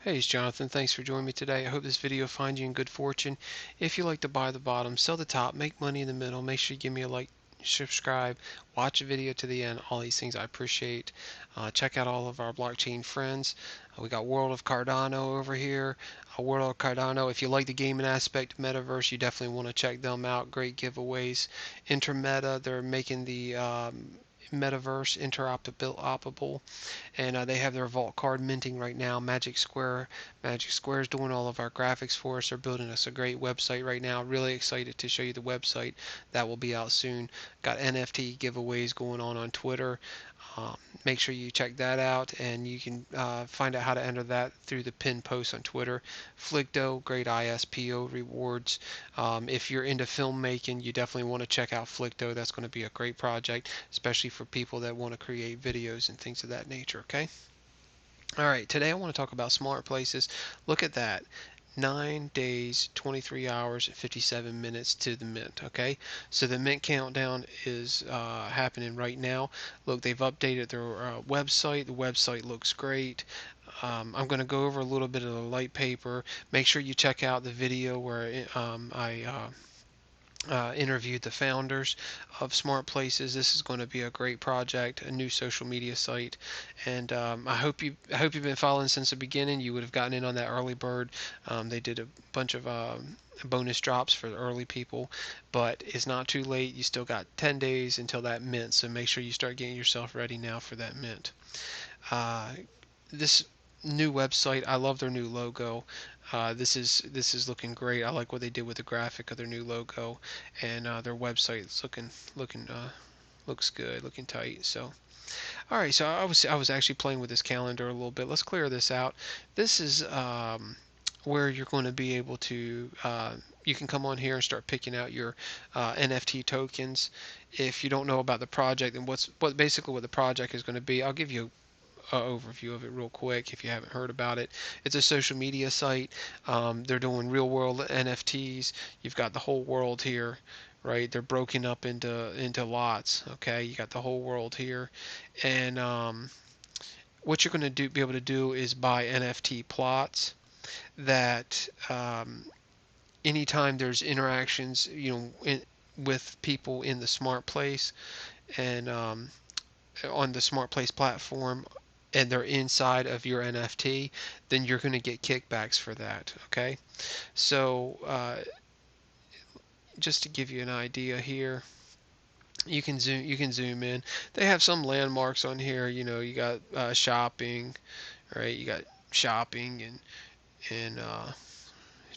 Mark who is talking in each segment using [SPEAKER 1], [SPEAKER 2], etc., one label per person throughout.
[SPEAKER 1] Hey, it's Jonathan. Thanks for joining me today. I hope this video finds you in good fortune. If you like to buy the bottom, sell the top, make money in the middle, make sure you give me a like, subscribe, watch the video to the end. All these things I appreciate. Check out all of our blockchain friends. We got World of Cardano over here. World of Cardano. If you like the gaming aspect of Metaverse, you definitely want to check them out. Great giveaways. Intermeta, they're making the Metaverse interoperable, and they have their vault card minting right now. Magic Square is doing all of our graphics for us. They're building us a great website right now. Really excited to show you the website. That will be out soon. Got NFT giveaways going on Twitter. Make sure you check that out, and you can find out how to enter that through the pinned post on Twitter. Flicto, great ISPO rewards. If you're into filmmaking, you definitely want to check out Flicto. That's going to be a great project, especially for people that want to create videos and things of that nature. Okay. All right. Today I want to talk about smart places. Look at that. 9 days, 23 hours, 57 minutes to the mint. Okay, so the mint countdown is happening right now. Look, they've updated their website. The website looks great. I'm going to go over a little bit of the light paper. Make sure you check out the video where I interviewed the founders of Smart Places. This is going to be a great project, a new social media site, and I hope you've been following since the beginning. You would have gotten in on that early bird. They did a bunch of bonus drops for the early people, but it's not too late. You still got 10 days until that mint, so make sure you start getting yourself ready now for that mint. Uh, this new website, I love their new logo. This is looking great. I like what they did with the graphic of their new logo, and their website is looking looks good, looking tight. So, all right. So I was actually playing with this calendar a little bit. Let's clear this out. This is where you're going to be able to. You can come on here and start picking out your NFT tokens. If you don't know about the project and basically what the project is going to be, I'll give you overview of it real quick if you haven't heard about it. It's a social media site. They're doing real world NFTs. You've got the whole world here, right? They're broken up into lots. Okay, you got the whole world here, and what you're going to be able to do is buy NFT plots that anytime there's interactions, with people in the smart place and on the smart place platform, and they're inside of your NFT, then you're going to get kickbacks for that. Okay, so just to give you an idea here, you can zoom in. They have some landmarks on here. You got shopping, right? You got shopping and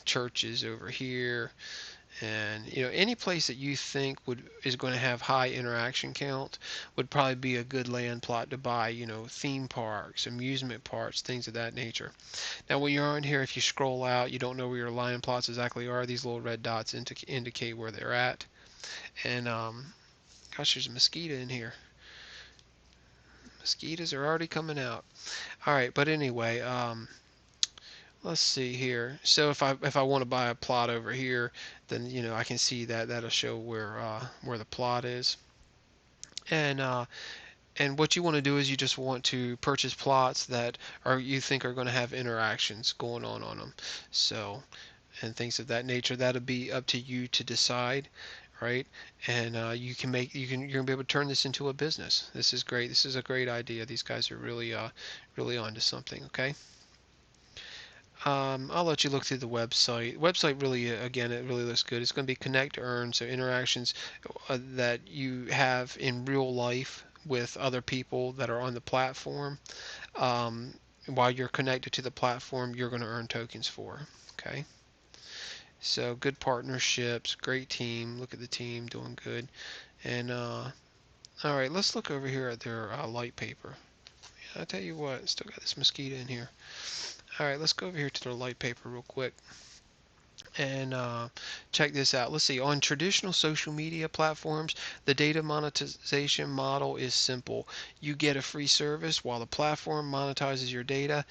[SPEAKER 1] churches over here, and any place that you think is going to have high interaction count would probably be a good land plot to buy. Theme parks, amusement parks, things of that nature. Now when you're on here, if you scroll out, you don't know where your land plots exactly are. These little red dots indicate where they're at. And gosh, there's a mosquito in here. Mosquitoes are already coming out. All right, but anyway, let's see here. So if I want to buy a plot over here, then I can see that'll show where the plot is. And what you want to do is you just want to purchase plots that you think are going to have interactions going on them. So, and things of that nature. That'll be up to you to decide, right? And you're gonna be able to turn this into a business. This is great. This is a great idea. These guys are really onto something. Okay. I'll let you look through the website. Website really, again, it really looks good. It's going to be connect to earn, so interactions that you have in real life with other people that are on the platform. Um, while you're connected to the platform, you're going to earn tokens for. Okay. So good partnerships, great team. Look at the team doing good. And all right, let's look over here at their light paper. Yeah, I'll tell you what, still got this mosquito in here. All right, let's go over here to their light paper real quick and check this out. Let's see. On traditional social media platforms, the data monetization model is simple. You get a free service while the platform monetizes your data.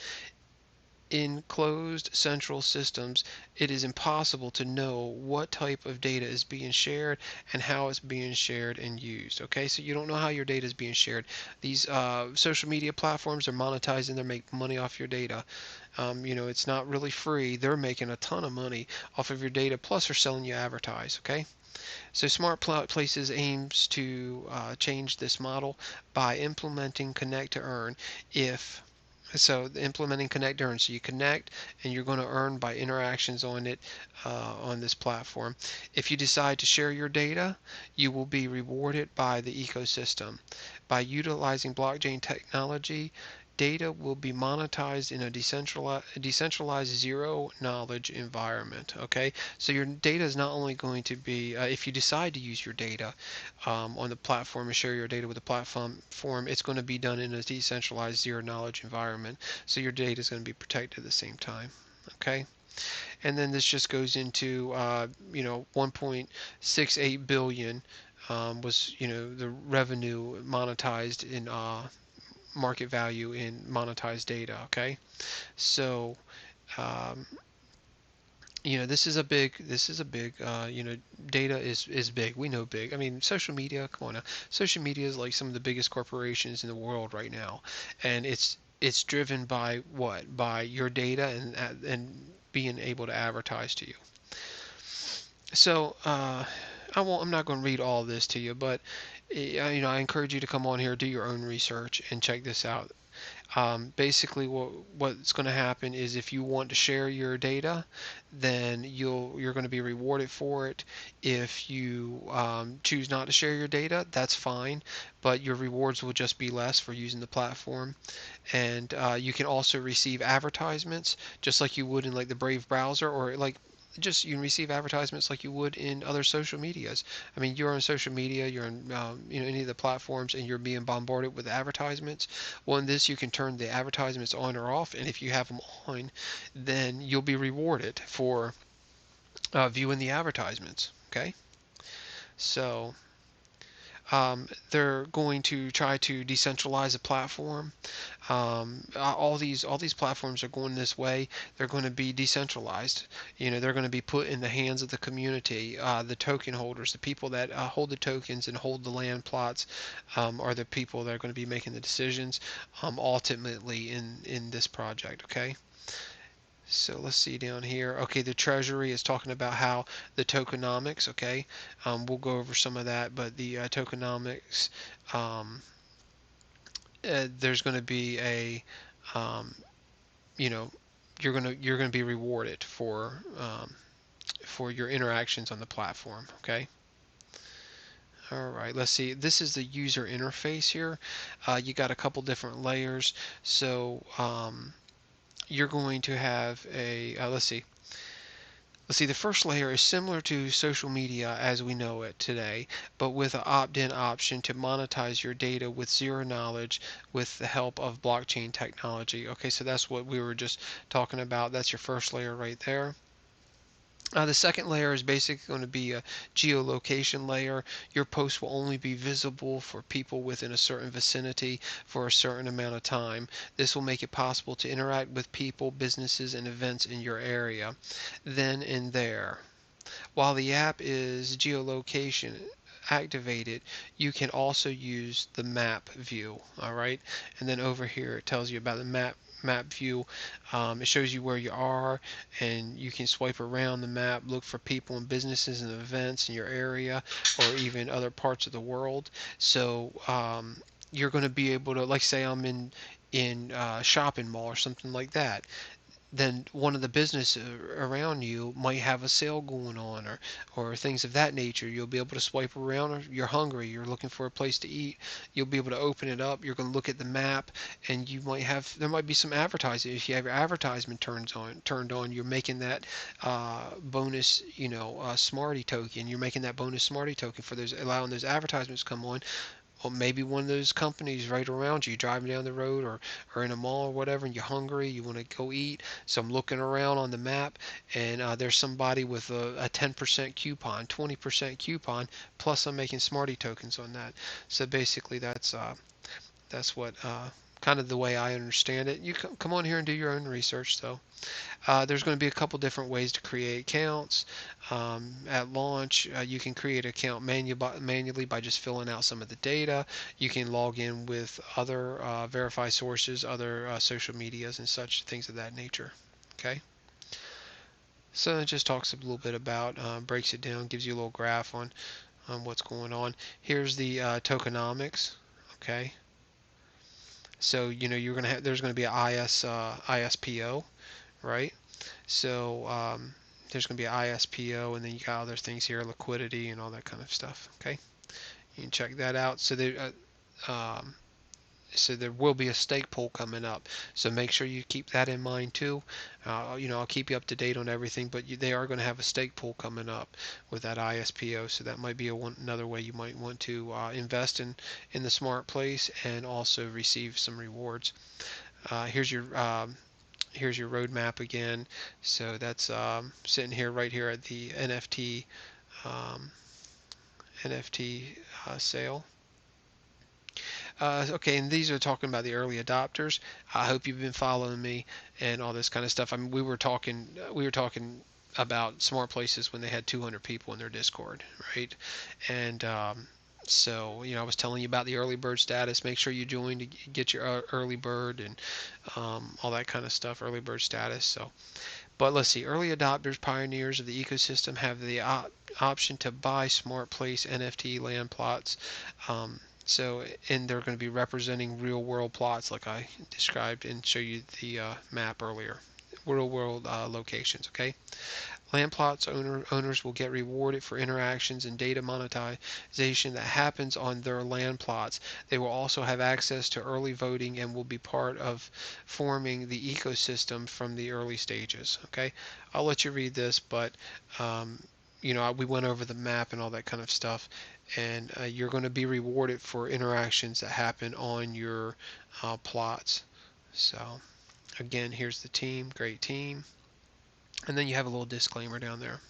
[SPEAKER 1] In closed central systems, it is impossible to know what type of data is being shared and how it's being shared and used. Okay, so you don't know how your data is being shared. These social media platforms are monetizing, they're making money off your data. It's not really free. They're making a ton of money off of your data, plus they're selling you advertise. Okay, so Smart Places aims to change this model by implementing Connect to Earn. If implementing Connect to Earn, so you connect and you're going to earn by interactions on it on this platform. If you decide to share your data, you will be rewarded by the ecosystem. By utilizing blockchain technology, data will be monetized in a decentralized zero knowledge environment. Okay, so your data is not only going to be, if you decide to use your data on the platform and share your data with the platform, it's going to be done in a decentralized zero knowledge environment. So your data is going to be protected at the same time. Okay, and then this just goes into 1.68 billion was the revenue monetized in market value in monetized data. Okay, so um, this is a big data is big. We know big. I mean, social media, come on now. Social media is like some of the biggest corporations in the world right now, and it's driven by what? By your data and being able to advertise to you. So I'm not going to read all this to you, but I encourage you to come on here, do your own research, and check this out. Basically, what's going to happen is if you want to share your data, then you're going to be rewarded for it. If you choose not to share your data, that's fine, but your rewards will just be less for using the platform. And you can also receive advertisements just like you would in like the Brave browser, or like just you can receive advertisements like you would in other social medias. I mean, you're on social media, you're on any of the platforms, and you're being bombarded with advertisements. Well, in this, you can turn the advertisements on or off, and if you have them on, then you'll be rewarded for viewing the advertisements. Okay, so they're going to try to decentralize the platform. All these platforms are going this way. They're going to be decentralized. They're going to be put in the hands of the community. The token holders, the people that hold the tokens and hold the land plots, are the people that are going to be making the decisions ultimately in this project. Okay. So let's see down here. Okay, the Treasury is talking about how the tokenomics. Okay, we'll go over some of that, but the tokenomics, um, there's going to be a, um, you know, you're gonna be rewarded for your interactions on the platform. Okay. All right, let's see. This is the user interface here. You got a couple different layers. So you're going to have a, let's see, the first layer is similar to social media as we know it today, but with an opt-in option to monetize your data with zero knowledge with the help of blockchain technology. Okay, so that's what we were just talking about. That's your first layer right there. The second layer is basically going to be a geolocation layer. Your post will only be visible for people within a certain vicinity for a certain amount of time. This will make it possible to interact with people, businesses, and events in your area then and there. While the app is geolocation activated, you can also use the map view. All right, and then over here it tells you about the map view. It shows you where you are, and you can swipe around the map, look for people and businesses and events in your area, or even other parts of the world. So you're going to be able to, like, say I'm in shopping mall or something like that, then one of the businesses around you might have a sale going on, or things of that nature. You'll be able to swipe around, or you're hungry, you're looking for a place to eat, you'll be able to open it up, you're going to look at the map, and there might be some advertising. If you have your advertisement turned on, you're making that bonus, smarty token. You're making that bonus smarty token for those, allowing those advertisements to come on. Or maybe one of those companies right around you, driving down the road, or in a mall or whatever, and you're hungry, you want to go eat. So I'm looking around on the map, and there's somebody with a 10% coupon, 20% coupon, plus I'm making Smarty tokens on that. So basically, that's what kind kind of the way I understand it. You come on here and do your own research though. There's going to be a couple different ways to create accounts. At launch, you can create an account manually by just filling out some of the data. You can log in with other verify sources, other social medias and such, things of that nature. Okay. So it just talks a little bit about, breaks it down, gives you a little graph on what's going on. Here's the tokenomics. Okay. So you're gonna have there's gonna be a ISPO, right? So there's going to be ISPO, and then you got other things here, liquidity and all that kind of stuff. Okay, you can check that out. So there will be a stake pool coming up. So make sure you keep that in mind too. I'll keep you up to date on everything, but they are going to have a stake pool coming up with that ISPO. So that might be another way you might want to invest in the smart place and also receive some rewards. Here's your roadmap again. So that's sitting here right here at the um, NFT sale. Okay, and these are talking about the early adopters. I hope you've been following me and all this kind of stuff. I mean, we were talking about smart places when they had 200 people in their Discord, right? And so I was telling you about the early bird status. Make sure you join to get your early bird and all that kind of stuff. Early bird status. So, but let's see. Early adopters, pioneers of the ecosystem, have the option to buy smart place NFT land plots. And they're going to be representing real world plots like I described and show you the map earlier. Real world locations, okay? Land plots owners will get rewarded for interactions and data monetization that happens on their land plots. They will also have access to early voting and will be part of forming the ecosystem from the early stages. Okay, I'll let you read this, but we went over the map and all that kind of stuff, and you're going to be rewarded for interactions that happen on your plots. So again, here's the team, great team. And then you have a little disclaimer down there.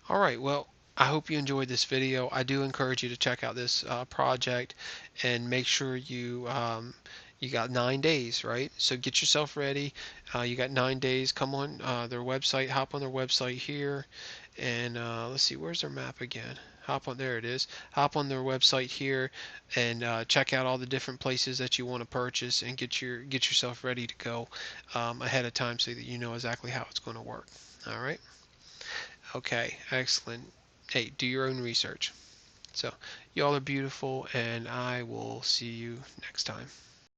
[SPEAKER 1] All right, well, I hope you enjoyed this video. I do encourage you to check out this project and make sure you got 9 days, right? So get yourself ready. You got 9 days. Come on their website, hop on their website here, and let's see, where's their map again? Hop on, there it is. Hop on their website here and check out all the different places that you want to purchase and get yourself ready to go ahead of time so that you know exactly how it's going to work. All right. Okay, excellent. Hey, do your own research. So, y'all are beautiful, and I will see you next time.